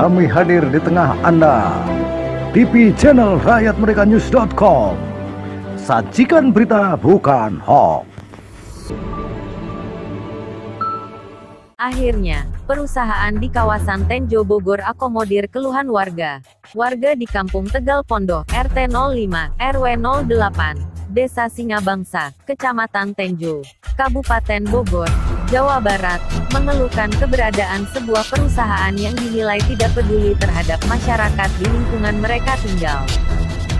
kami hadir di tengah Anda. TV channel rakyatmerekanews.com. Sajikan berita bukan hoax. Akhirnya, perusahaan di kawasan Tenjo Bogor akomodir keluhan warga. Warga di Kampung Tegal Pondok, RT 05, RW 08, Desa Singabangsa, Kecamatan Tenjo, Kabupaten Bogor, Jawa Barat, mengeluhkan keberadaan sebuah perusahaan yang dinilai tidak peduli terhadap masyarakat di lingkungan mereka tinggal.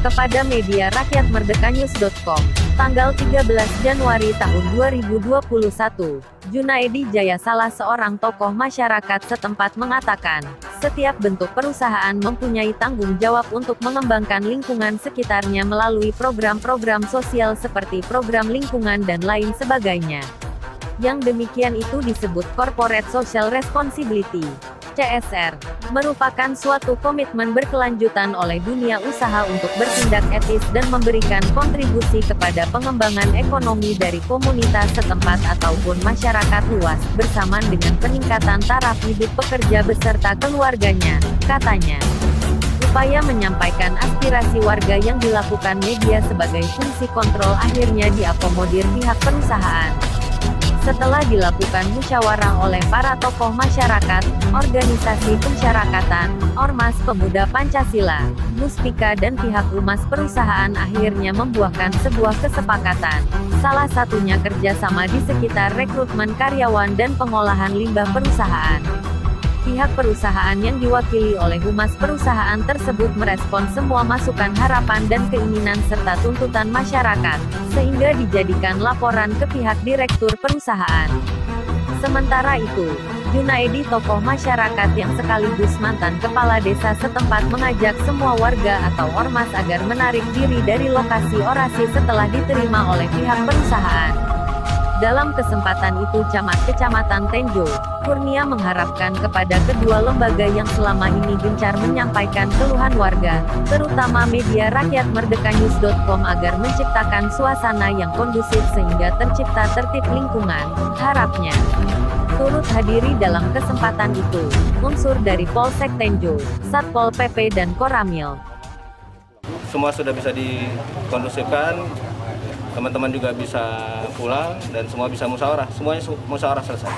Kepada media rakyatmerdekannews.com, tanggal 13 Januari tahun 2021, Junaedi Jaya, salah seorang tokoh masyarakat setempat, mengatakan, setiap bentuk perusahaan mempunyai tanggung jawab untuk mengembangkan lingkungan sekitarnya melalui program-program sosial seperti program lingkungan dan lain sebagainya. Yang demikian itu disebut Corporate Social Responsibility. CSR merupakan suatu komitmen berkelanjutan oleh dunia usaha untuk bertindak etis dan memberikan kontribusi kepada pengembangan ekonomi dari komunitas setempat ataupun masyarakat luas, bersamaan dengan peningkatan taraf hidup pekerja beserta keluarganya, katanya. Upaya menyampaikan aspirasi warga yang dilakukan media sebagai fungsi kontrol akhirnya diakomodir pihak perusahaan. Setelah dilakukan musyawarah oleh para tokoh masyarakat, organisasi pemasyarakatan, Ormas Pemuda Pancasila, Muspika dan pihak humas perusahaan akhirnya membuahkan sebuah kesepakatan. Salah satunya kerjasama di sekitar rekrutmen karyawan dan pengolahan limbah perusahaan. Pihak perusahaan yang diwakili oleh humas perusahaan tersebut merespon semua masukan, harapan dan keinginan serta tuntutan masyarakat, sehingga dijadikan laporan ke pihak direktur perusahaan. Sementara itu, Junaedi, tokoh masyarakat yang sekaligus mantan kepala desa setempat, mengajak semua warga atau ormas agar menarik diri dari lokasi orasi setelah diterima oleh pihak perusahaan. Dalam kesempatan itu Camat Kecamatan Tenjo, Kurnia, mengharapkan kepada kedua lembaga yang selama ini gencar menyampaikan keluhan warga, terutama media rakyatmerdekannews.com, agar menciptakan suasana yang kondusif sehingga tercipta tertib lingkungan. Harapnya turut hadiri dalam kesempatan itu unsur dari Polsek Tenjo, Satpol PP dan Koramil. Semua sudah bisa dikondusifkan. Teman-teman juga bisa pulang dan semua bisa musyawarah, semuanya musyawarah selesai.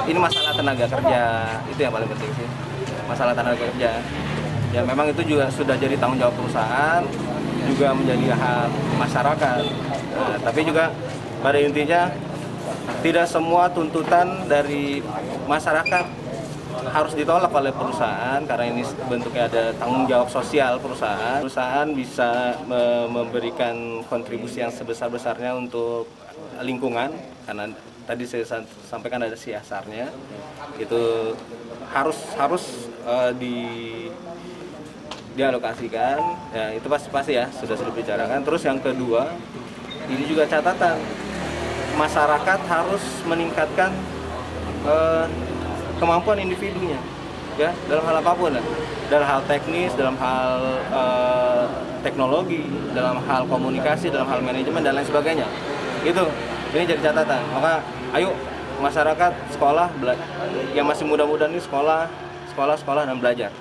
Ini masalah tenaga kerja, itu yang paling penting sih, masalah tenaga kerja. Ya memang itu juga sudah jadi tanggung jawab perusahaan, juga menjadi hak masyarakat. Tapi juga pada intinya tidak semua tuntutan dari masyarakat harus ditolak oleh perusahaan, karena ini bentuknya ada tanggung jawab sosial perusahaan. Perusahaan bisa memberikan kontribusi yang sebesar-besarnya untuk lingkungan, karena tadi saya sampaikan ada CSR-nya, itu harus dialokasikan. Ya itu pasti ya sudah dibicarakan. Terus yang kedua, ini juga catatan, masyarakat harus meningkatkan kemampuan individunya, ya, dalam hal apapun, ya. Dalam hal teknis, dalam hal teknologi, dalam hal komunikasi, dalam hal manajemen dan lain sebagainya. Itu, ini jadi catatan. Maka, ayo masyarakat sekolah, yang masih muda-muda ini sekolah dan belajar.